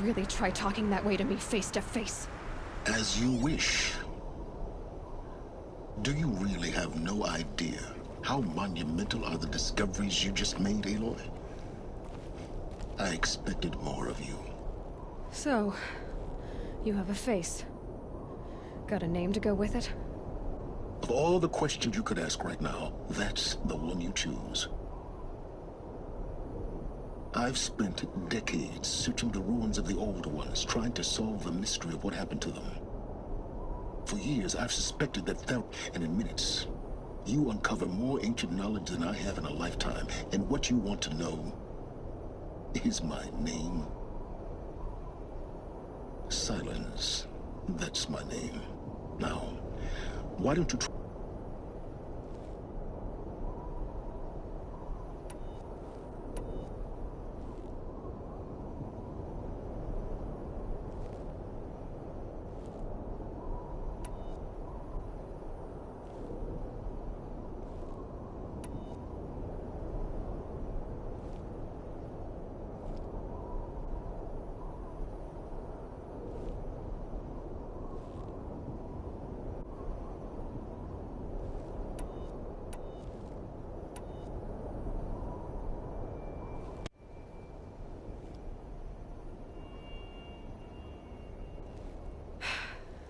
really try talking that way to me face to face. As you wish. Do you really have no idea how monumental are the discoveries you just made, Aloy? I expected more of you. So, you have a face. Got a name to go with it? Of all the questions you could ask right now, that's the one you choose. I've spent decades searching the ruins of the older ones, trying to solve the mystery of what happened to them. For years, I've suspected that and in minutes, you uncover more ancient knowledge than I have in a lifetime. And what you want to know is my name. Silence. That's my name. Now, why don't you try?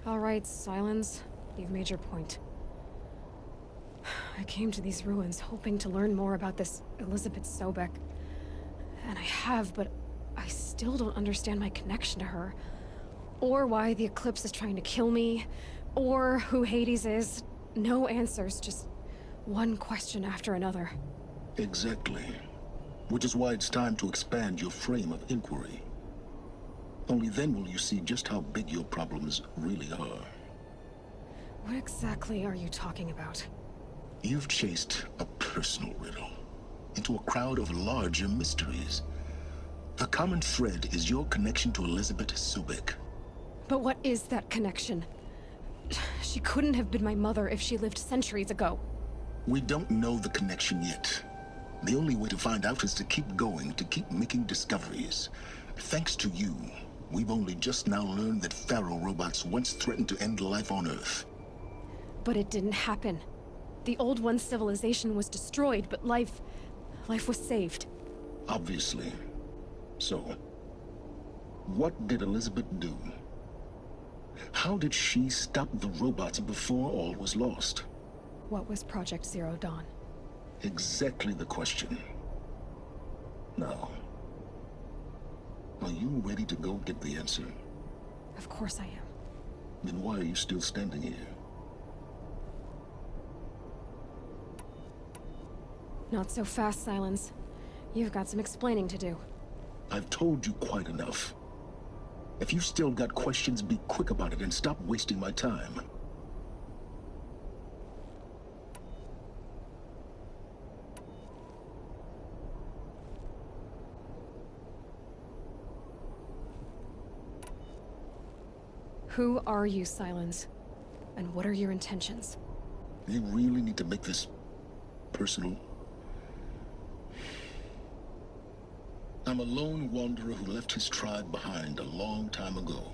Alright, Silence. You've made your point. I came to these ruins hoping to learn more about this Elizabeth Sobek. And I have, but I still don't understand my connection to her. Or why the Eclipse is trying to kill me. Or who Hades is. No answers, just one question after another. Exactly. Which is why it's time to expand your frame of inquiry. Only then will you see just how big your problems really are. What exactly are you talking about? You've chased a personal riddle into a crowd of larger mysteries. The common thread is your connection to Elizabeth Sobek. But what is that connection? She couldn't have been my mother if she lived centuries ago. We don't know the connection yet. The only way to find out is to keep going, to keep making discoveries. Thanks to you, we've only just now learned that Pharaoh robots once threatened to end life on Earth. But it didn't happen. The Old One's civilization was destroyed, but life was saved. Obviously. So, what did Elizabeth do? How did she stop the robots before all was lost? What was Project Zero Dawn? Exactly the question. Now, are you ready to go get the answer? Of course I am. Then why are you still standing here? Not so fast, Silence. You've got some explaining to do. I've told you quite enough. If you've still got questions, be quick about it and stop wasting my time. Who are you, Silence? And what are your intentions? You really need to make this personal? I'm a lone wanderer who left his tribe behind a long time ago.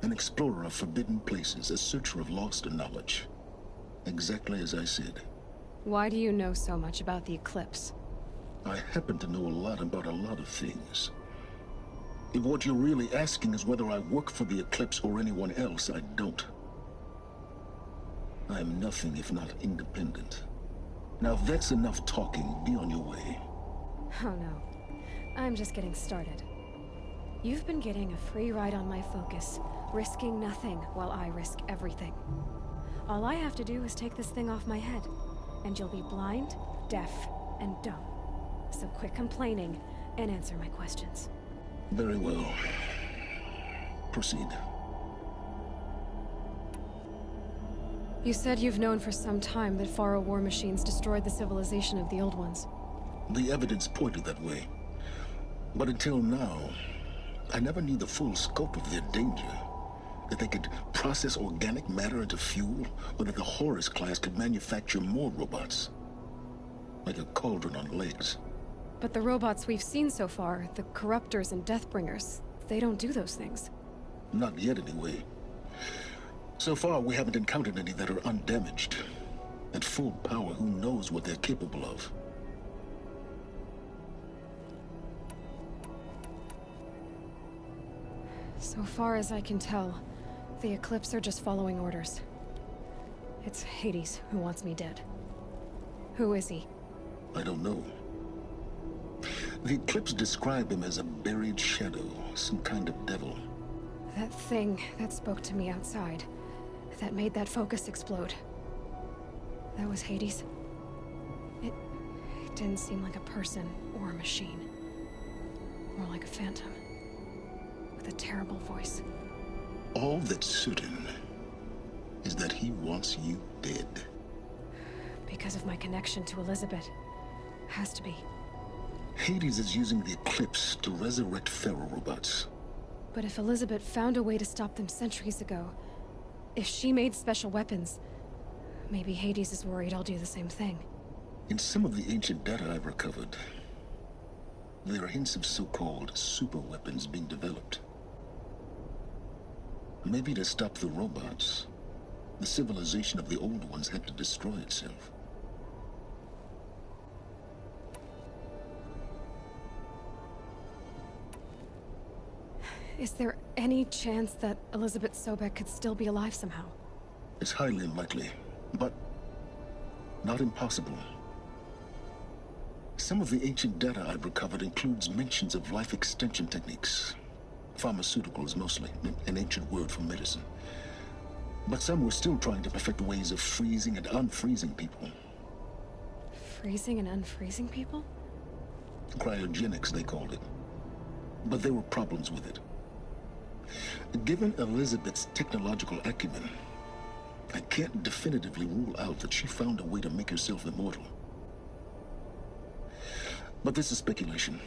An explorer of forbidden places, a searcher of lost knowledge. Exactly as I said. Why do you know so much about the Eclipse? I happen to know a lot about a lot of things. If what you're really asking is whether I work for the Eclipse or anyone else, I don't. I am nothing if not independent. Now if that's enough talking, be on your way. Oh no. I'm just getting started. You've been getting a free ride on my focus, risking nothing while I risk everything. All I have to do is take this thing off my head, and you'll be blind, deaf, and dumb. So quit complaining and answer my questions. Very well. Proceed. You said you've known for some time that Pharaoh war machines destroyed the civilization of the Old Ones. The evidence pointed that way. But until now, I never knew the full scope of their danger. That they could process organic matter into fuel, or that the Horus class could manufacture more robots. Like a cauldron on legs. But the robots we've seen so far, the Corruptors and Deathbringers, they don't do those things. Not yet, anyway. So far, we haven't encountered any that are undamaged. At full power, who knows what they're capable of? So far as I can tell, the Eclipse are just following orders. It's Hades who wants me dead. Who is he? I don't know. The Eclipse describe him as a buried shadow, some kind of devil. That thing that spoke to me outside, that made that focus explode. That was Hades. It didn't seem like a person or a machine. More like a phantom. With a terrible voice. All that's certain is that he wants you dead. Because of my connection to Elizabeth. Has to be. Hades is using the Eclipse to resurrect ferrorobots. But if Elizabeth found a way to stop them centuries ago, if she made special weapons, maybe Hades is worried I'll do the same thing. In some of the ancient data I've recovered, there are hints of so-called super weapons being developed. Maybe to stop the robots, the civilization of the old ones had to destroy itself. Is there any chance that Elizabeth Sobek could still be alive somehow? It's highly unlikely, but not impossible. Some of the ancient data I've recovered includes mentions of life extension techniques. Pharmaceuticals mostly, an ancient word for medicine. But some were still trying to perfect ways of freezing and unfreezing people. Freezing and unfreezing people? Cryogenics, they called it. But there were problems with it. Given Elizabeth's technological acumen, I can't definitively rule out that she found a way to make herself immortal. But this is speculation.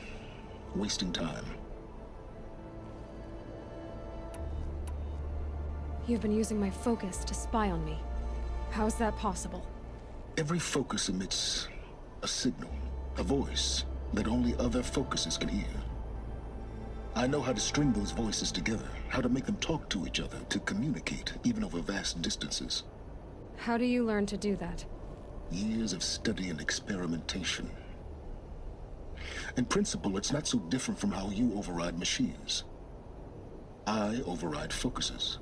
Wasting time. You've been using my focus to spy on me. How's that possible? Every focus emits a signal, a voice that only other focuses can hear. I know how to string those voices together, how to make them talk to each other, to communicate, even over vast distances. How do you learn to do that? Years of study and experimentation. In principle, it's not so different from how you override machines. I override focuses.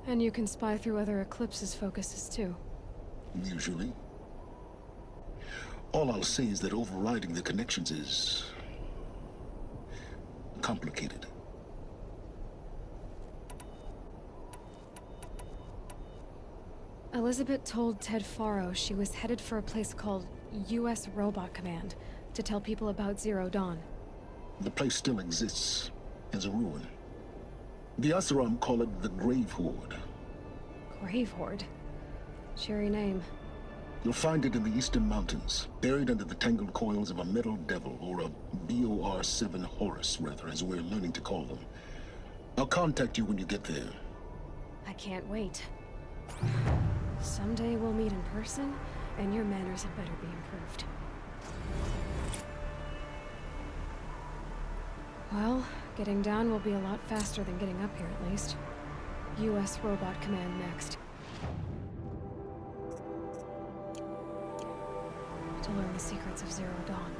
And you can spy through other Eclipse's focuses too. Usually. All I'll say is that overriding the connections is complicated. Elizabeth told Ted Faro she was headed for a place called U.S. Robot Command to tell people about Zero Dawn. The place still exists as a ruin. The Oseram call it the Grave Horde. Grave Horde? Cheery name. You'll find it in the Eastern Mountains, buried under the tangled coils of a metal devil, or a BOR-7 Horus, rather, as we're learning to call them. I'll contact you when you get there. I can't wait. Someday we'll meet in person, and your manners had better be improved. Well, getting down will be a lot faster than getting up here, at least. U.S. Robot Command next. To learn the secrets of Zero Dawn.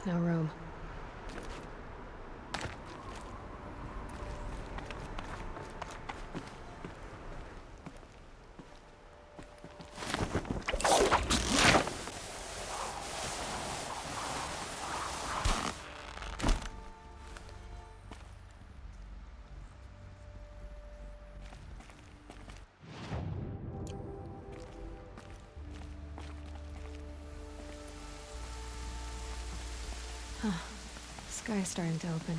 No room. Sky's starting to open.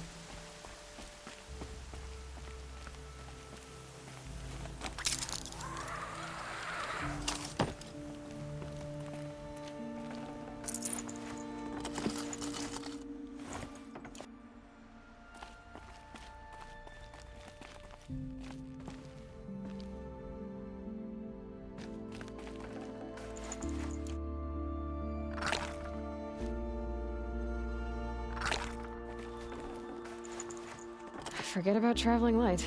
Forget about traveling light.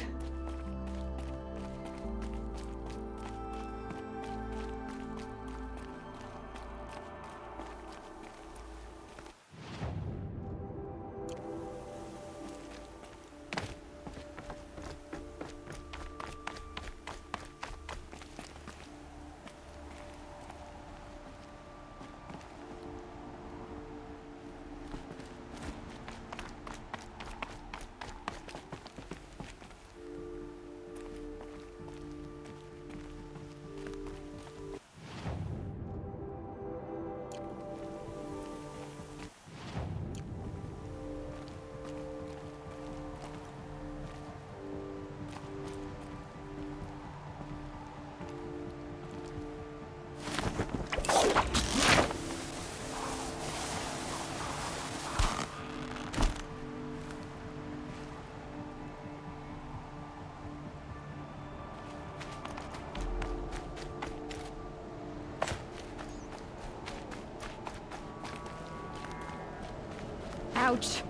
Ouch.